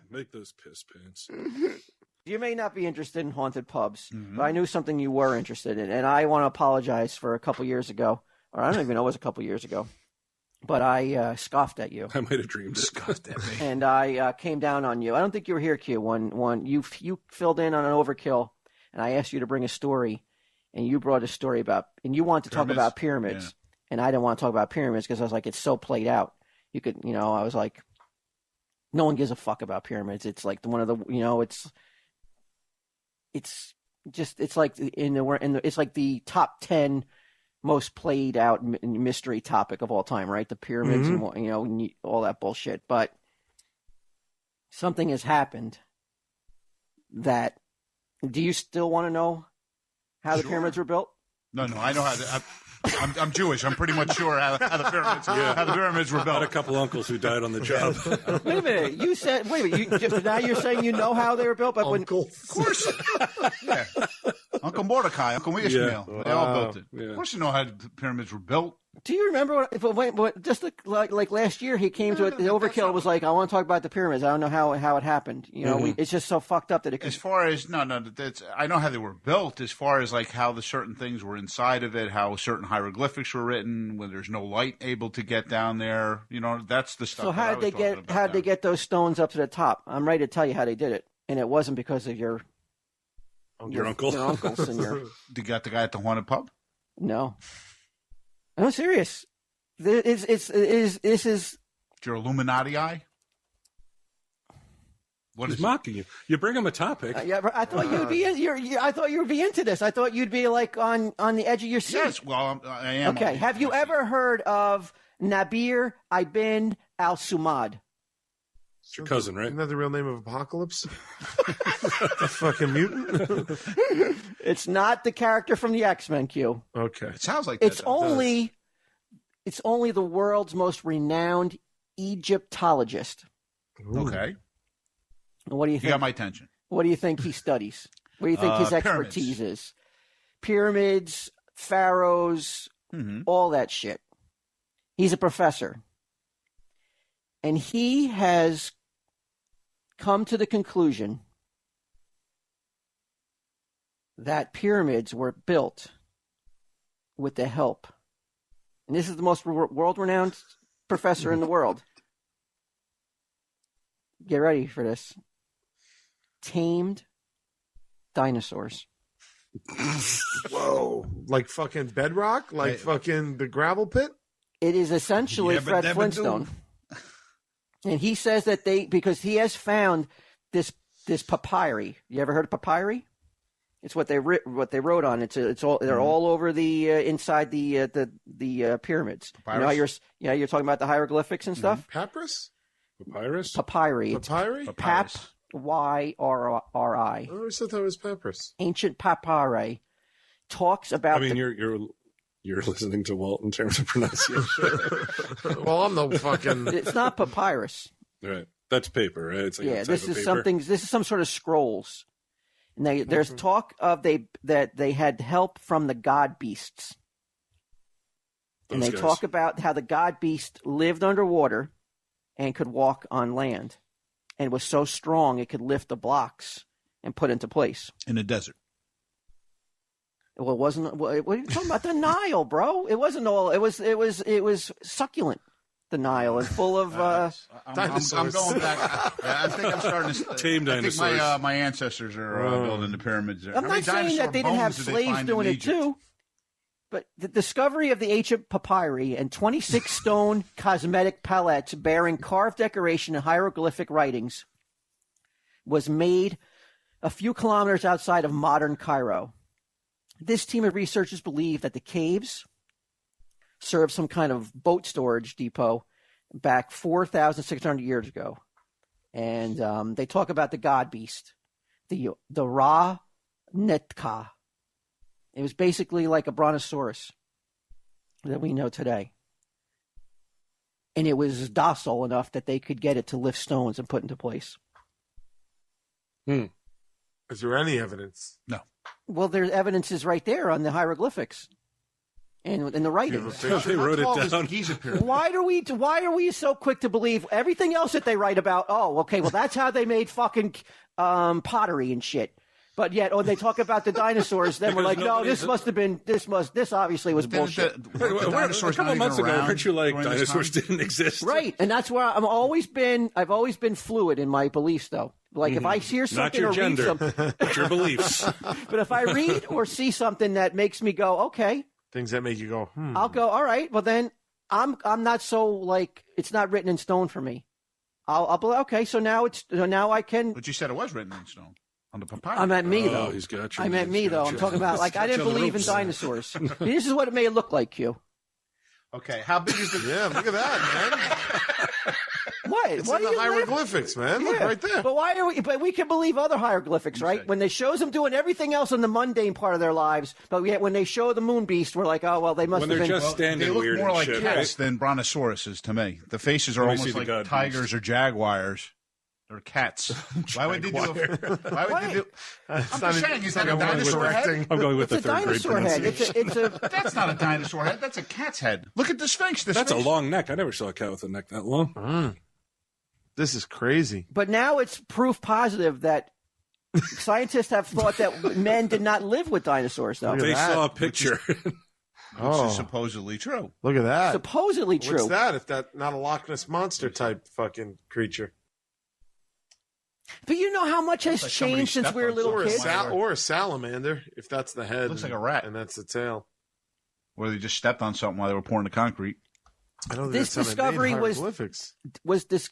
Make those piss pants. You may not be interested in haunted pubs, but I knew something you were interested in, and I want to apologize for a couple years ago, or I don't even know it was a couple years ago, but I scoffed at you. I might have dreamed it. Scoffed at me. And I came down on you. I don't think you were here, Q, when you filled in on an overkill, and I asked you to bring a story, and you brought a story about, and you wanted to talk about pyramids, and I didn't want to talk about pyramids because I was like, it's so played out. You could, I was like, no one gives a fuck about pyramids. It's like one of the, it's like it's like the top 10 most played out mystery topic of all time, right? The pyramids and all that bullshit. But something has happened that. Do you still want to know how the pyramids were built? No, I know how. I'm Jewish. I'm pretty much sure how the pyramids were built. I had a couple uncles who died on the job. Wait a minute. You said, now you're saying you know how they were built? But Uncles. Of course. Yeah. Uncle Mordecai, Uncle Ishmael. Yeah. They all built it. Yeah. Of course you know how the pyramids were built. Do you remember just like last year he came to it, the overkill was like, I want to talk about the pyramids. I don't know how it happened. It's just so fucked up that it. As far as that's I know how they were built. As far as like how the certain things were inside of it, how certain hieroglyphics were written, when there's no light able to get down there. That's the stuff. So how'd they get those stones up to the top? I'm ready to tell you how they did it, and it wasn't because of your uncle, your uncles and your. You got the guy at the haunted pub? No. I'm serious. This is your Illuminati eye. He's mocking you. You bring him a topic. Yeah, I thought you'd be. I thought you would be into this. I thought you'd be like on the edge of your seat. Yes, well, I am. Okay. Have you ever heard of Nabir Ibn al-Sumad? It's your cousin, right? Isn't that the real name of Apocalypse? A fucking mutant? It's not the character from the X-Men, Q. Okay. It sounds like it's only the world's most renowned Egyptologist. Ooh. Okay. What do you think? You got my attention. What do you think he studies? What do you think his expertise is? Pyramids, pharaohs, all that shit. He's a professor. And he has come to the conclusion that pyramids were built with the help. And this is the most world-renowned professor in the world. Get ready for this. Tamed dinosaurs. Whoa. Like fucking bedrock? Like fucking the gravel pit? It is essentially Fred Flintstone. And he says that because he has found this papyri. You ever heard of papyri? It's what they wrote on. It's all they're all over the inside the pyramids. Papyrus? You know how you're talking about the hieroglyphics and stuff. Papyrus? Papyrus? Papyri. Papyri? Pap YRRI. I always thought that was papyrus. Ancient papyri talks about. I mean, you're listening to Walt in terms of pronunciation. Well, I'm the fucking. It's not papyrus. Right. That's paper, right? It's like this is something. This is some sort of scrolls. And there's talk of that they had help from the god beasts. And they talk about how the god beast lived underwater and could walk on land, and was so strong it could lift the blocks and put into place in the desert. Well, it wasn't. What are you talking about? The Nile, bro. It wasn't all. It was succulent. The Nile and full of I'm going back. I think I'm starting to tame dinosaurs. I think my ancestors are building the pyramids there. I'm not saying that they didn't have slaves doing it too, but the discovery of the ancient papyri and 26 stone cosmetic palettes bearing carved decoration and hieroglyphic writings was made a few kilometers outside of modern Cairo. This team of researchers believe that the caves served some kind of boat storage depot back 4,600 years ago. And they talk about the god beast, the Ra Netka. It was basically like a brontosaurus that we know today. And it was docile enough that they could get it to lift stones and put into place. Is there any evidence? No. Well, there's evidence is right there on the hieroglyphics. in the writings. They wrote it down. Giza pyramid. Why are we so quick to believe everything else that they write about? Oh, okay, well that's how they made fucking pottery and shit. But yet, when they talk about the dinosaurs, then we're like, no, this obviously was bullshit. A couple months ago, weren't you like dinosaurs didn't exist? Right, and that's where I've always been fluid in my beliefs, though. Like if I hear something Not your or read gender, something, but your beliefs. but if I read or see something that makes me go, okay, Things that make you go, I'll go, all right, well then I'm not so like it's not written in stone for me. I'll be okay, so now I can. But you said it was written in stone on the papyrus. I meant me though. Oh, he's got you. I meant me though. I'm talking about like I didn't believe in dinosaurs. This is what it may look like, Q. Okay, how big is the? Yeah, look at that, man. What? It's Why in do the you laugh? hieroglyphics, man. Look right there. But why are we? But we can believe other hieroglyphics, right? Okay. When they shows them doing everything else in the mundane part of their lives, but yet when they show the moon beast, we're like, oh well, they must When have they're been. just standing They look weird more and like shit. cats than brontosauruses to me. The faces are Let me see almost the like god tigers beast. or jaguars. Or cats. Why would they do? Why would they do? I'm just saying, is that a dinosaur head? I'm going with It's the a third grade dinosaur head. pronunciation. It's a. That's not a dinosaur head. That's a cat's head. Look at the Sphinx. The That's a Sphinx. long neck. I never saw a cat with a neck that long. This is crazy. But now it's proof positive that scientists have thought that men did not live with dinosaurs, though. Look at They that. saw a picture. Which is supposedly true. Look at that. Supposedly true. What's that if that not a Loch Ness Monster type fucking creature? But you know how much has like somebody changed since stepped we were on little something. kids? Or a salamander, if that's the head. Looks like a rat. And that's the tail. Or they just stepped on something while they were pouring the concrete. I don't think This that's how they made discovery was- hieroglyphics.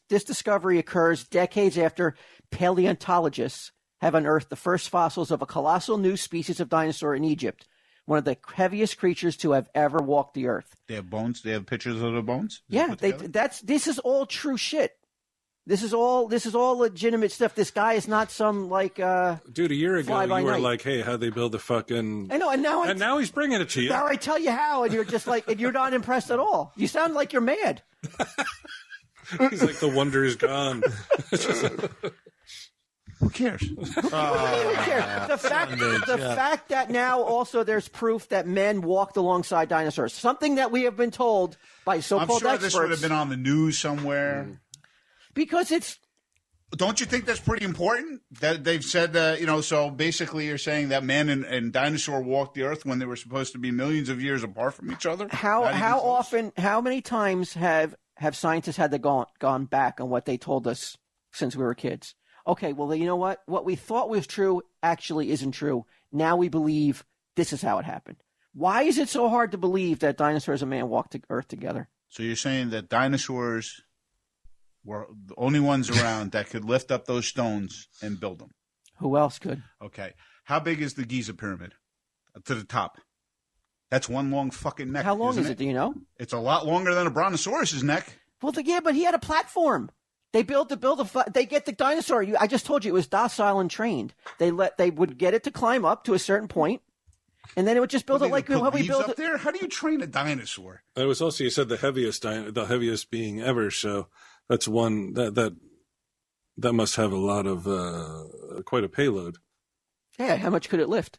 This discovery occurs decades after paleontologists have unearthed the first fossils of a colossal new species of dinosaur in Egypt, one of the heaviest creatures to have ever walked the earth. They have bones. They have pictures of the bones. Is it Yeah, put together? this is all true shit. This is all legitimate stuff. This guy is not some like Dude, a year ago, Fly you by were night. like, hey, how'd they build the fucking... I know, and now he's bringing it to you. now I tell you how, and you're just like, and you're not impressed at all. You sound like you're mad. He's like, the wonder is gone. Who cares? The fact that now also there's proof that men walked alongside dinosaurs, something that we have been told by I'm so-called sure experts, this would have been on the news somewhere. because it's Don't you think that's pretty important? That they've said that, so basically you're saying that man and dinosaur walked the earth when they were supposed to be millions of years apart from each other? how many times have scientists had to gone back on what they told us since we were kids? Okay, well, you know what? What we thought was true actually isn't true. Now we believe this is how it happened. Why is it so hard to believe that dinosaurs and man walked the earth together? So you're saying that dinosaurs were the only ones around that could lift up those stones and build them? Who else could? Okay. How big is the Giza pyramid to the top? That's one long fucking neck. How long isn't is it? Do you know? It's a lot longer than a brontosaurus's neck. Well, yeah, but he had a platform. They they get the dinosaur. I just told you it was docile and trained. They would get it to climb up to a certain point, and then it would just build it like Put how we leaves build up it. there. How do you train a dinosaur? It was also, you said the heaviest being ever. So that's one that must have a lot of quite a payload. Yeah, how much could it lift?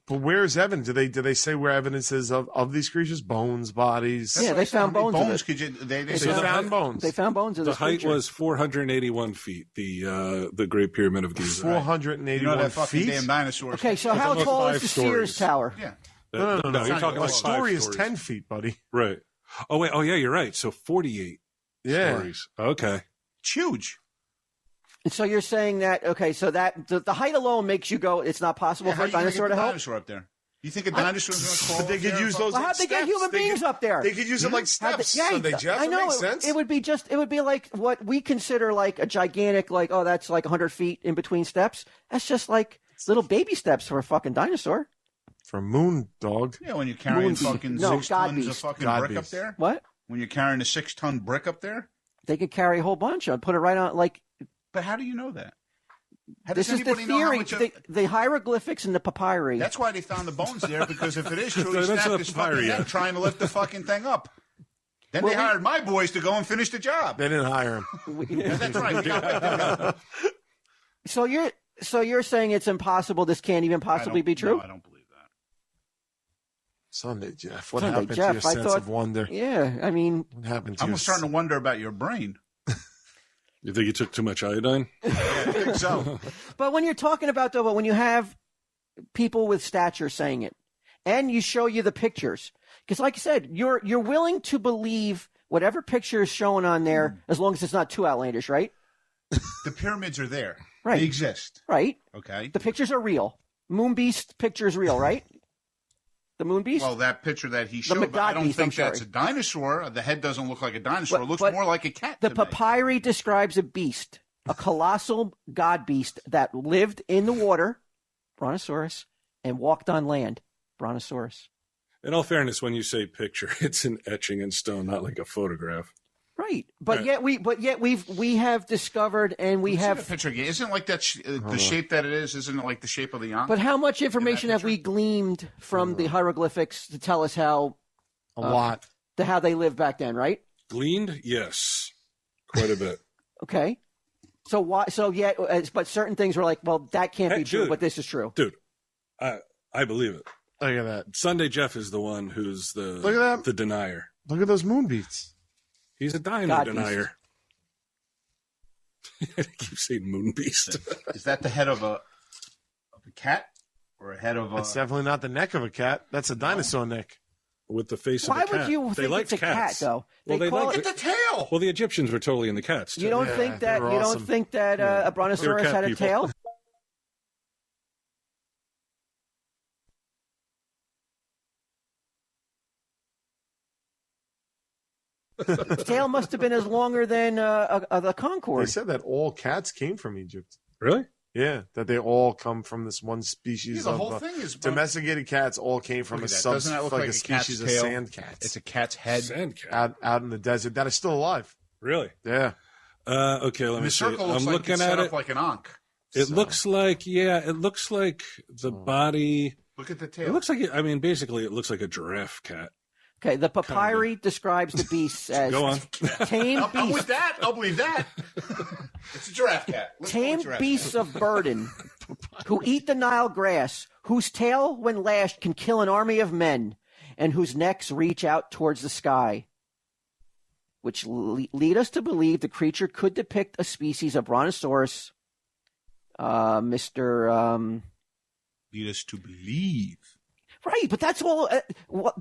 But where's evidence? Did they say where evidence is of these creatures? Bones, bodies? Yeah, they found bones of Bones it. could you? They They said found bones. They found bones of The this height creature. was 481 feet. The Great Pyramid of Giza. 481 that fucking feet? damn dinosaur. Okay, so how almost tall is 5 the stories. Sears Tower? Yeah. No, You're talking A like 5 story is stories. 10 feet, buddy. Right. Oh wait. Oh yeah, you're right. So 48 Yeah. stories. Okay. It's huge. And so you're saying that so that the height alone makes you go, it's not possible Yeah, for a dinosaur to help? Dinosaur up there. You think a dinosaur is going to crawl? But they up could there use and those. Well, like how'd they get steps. human beings up there? They could use them like steps. Yeah, Sunday, Jeff. I know. It makes sense. It would be like what we consider like a gigantic, like, oh, that's like 100 feet in between steps. That's just like little baby steps for a fucking dinosaur. For moon dog. Yeah, when you're carrying Moon- fucking no, 6 God tons of beast. fucking God brick up beast. there. What? When you're carrying a 6-ton brick up there. They could carry a whole bunch on, put it right on, like, But how do you know that? How this does is the anybody know how theory. much of- The hieroglyphics and the papyri. That's why they found the bones there, because if it is true, he That's snapped not his papyri fucking yet. neck trying to lift the fucking thing up. Then Well, they hired my boys to go and finish the job. They didn't hire him. Yeah, that's right. We got So you're saying it's impossible. This can't even possibly be true. No, I don't believe that. Sunday, Jeff. What Sunday, happened Jeff, to your I sense thought- of wonder? Yeah, I mean, What happened to I'm your starting to wonder about your brain. You think you took too much iodine? Yeah, I think so. but when you're talking about though, when you have people with stature saying it, and you show you the pictures, because like I said, you're willing to believe whatever picture is shown on there, as long as it's not too outlandish, right? The pyramids are there. Right. They exist. Right. Okay. The pictures are real. Moon Beast picture is real, right? The Moon Beast. Well, that picture that he showed, but McGod I don't beast, think I'm that's sorry. a dinosaur. The head doesn't look like a dinosaur. It looks But more like a cat. the to me. papyri describes a beast, a colossal god beast that lived in the water, Brontosaurus, and walked on land, Brontosaurus. In all fairness, when you say picture, it's an etching in stone, not like a photograph. Right, but Right. yet we have discovered and we Let's see have. the picture again. Isn't it like that the shape that it is? Isn't it like the shape of the Ankh? But how much information have picture? we gleaned from the hieroglyphics to tell us how a lot? how they lived back then? Right. Gleaned? Yes. Quite a bit. Okay. So why? So yeah, but certain things were like, well, that can't Hey, be true, dude. but this is true. Dude, I believe it. Look at that. Sunday Jeff is the one who's Look at that. the denier. Look at those moon beats. He's a dino God denier. I keep saying moon beast. Is that the head of a cat or a head of a? That's definitely not the neck of a cat. That's a dinosaur neck. With the face Why of a cat. would you They think liked it's a cats. cat though? Well, they call liked it. Look at the tail. Well, the Egyptians were totally into cats. Too. You don't Yeah, think they that were you awesome. don't think that a brontosaurus cat had a people. tail? Its tail must have been as longer than the They Concorde. said that all cats came from Egypt. Really? Yeah, that they all come from this one species Yeah, the of whole thing is domesticated cats. All came from Look a at that. Doesn't that look like a a cat's species of tail? sand cats It's a cat's head. Sand cat. out in the desert that is still alive. Really? Yeah, Okay, let And me the see. circle looks I'm like looking it's at set it. up like an Ankh. It So- looks like, it looks like the body. Look at the It tail. looks like, I mean, basically, it looks like a giraffe cat. Okay, the papyri describes the beasts as Go on. tame I'm with beasts, that. I'll believe that. It's a giraffe cat. Let's go with tame giraffe beasts cat. of burden, who eat the Nile grass, whose tail, when lashed, can kill an army of men, and whose necks reach out towards the sky, which lead us to believe the creature could depict a species of Brontosaurus. Mr. Lead us to believe. Right, but that's all.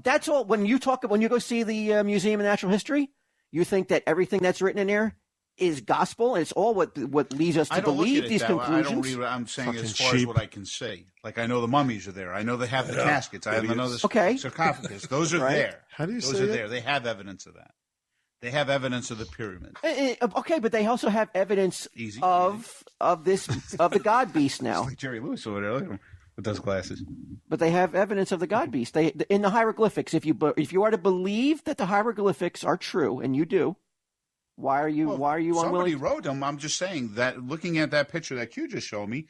That's all. When you go see the Museum of Natural History, you think that everything that's written in there is gospel, and it's all what leads us to I don't look believe at it these that way. I don't conclusions. read what I'm saying Fucking as far as sheep. what I can see. Like I know the mummies are there. I know they have the Yeah. caskets. I know Idiots. the Okay. sarcophagus. Those are Right. there. How do you Those say are it? there. They have evidence of that. They have evidence of the pyramids. Okay, but they also have evidence Easy, of the god beast now. Like Jerry Lewis over there. Look at him with those glasses. But they have evidence of the god beast. They in the hieroglyphics. If you are to believe that the hieroglyphics are true, and you do, why are you Somebody unwilling? wrote them. I'm just saying that looking at that picture that Q just showed me,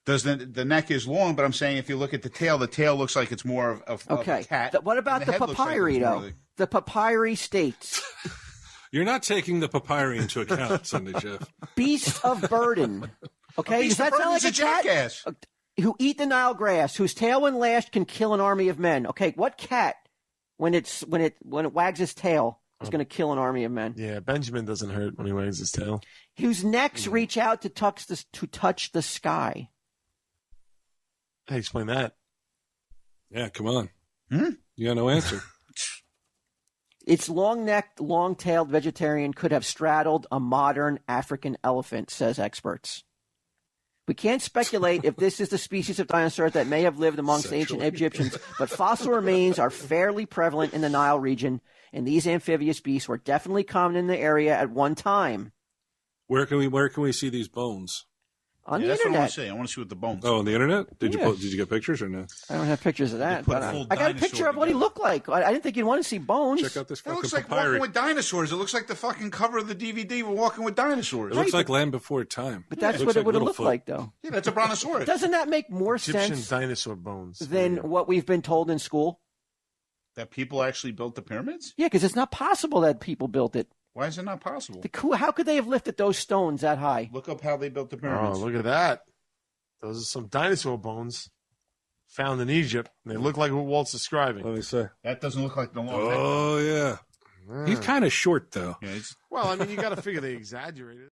the neck is long, but I'm saying if you look at the tail looks like it's more of Okay. a cat. What about and the head looks like papyri it's more though? of The papyri states You're not taking the papyri into account, Sunday Jeff. beast of burden. Okay, Beast does that of sound like Burden's a cat? jackass. Who eat the Nile grass, whose tail when lashed can kill an army of men. Okay, what cat when it wags its tail is going to kill an army of men? Yeah, Benjamin doesn't hurt when he wags his tail. Whose necks reach out to touch the sky. Hey, explain that. Yeah, come on. Hmm? You got no answer. Its long-necked, long-tailed vegetarian could have straddled a modern African elephant, says experts. We can't speculate if this is the species of dinosaur that may have lived amongst ancient Sexually. Egyptians, but fossil remains are fairly prevalent in the Nile region, and these amphibious beasts were definitely common in the area at one time. Where can we see these bones? On the That's what I want internet. to see. I want to see what the bones. Oh, on the internet? Did Yeah. you get pictures or no? I don't have pictures of that, put but a full I got a dinosaur picture of what he together. looked like. I didn't think you'd want to see bones. Check out this It fucking looks like papyri. Walking with Dinosaurs. It looks like the fucking cover of the DVD. We're Walking with Dinosaurs. It looks like Land Before Time. But that's Looks what it like would have looked Littlefoot. like, though. Yeah, that's a brontosaurus. Doesn't that make more Egyptian sense dinosaur bones. than what we've been told in school? That people actually built the pyramids? Yeah, because it's not possible that people built it. Why is it not possible? How could they have lifted those stones that high? Look up how they built the Oh, pyramids. look at that. Those are some dinosaur bones. found in Egypt. And they look like what Walt's describing. Let me say. That doesn't look like the long. Oh, yeah. He's kind of short, though. Yeah, well, I mean, you got to figure they exaggerated.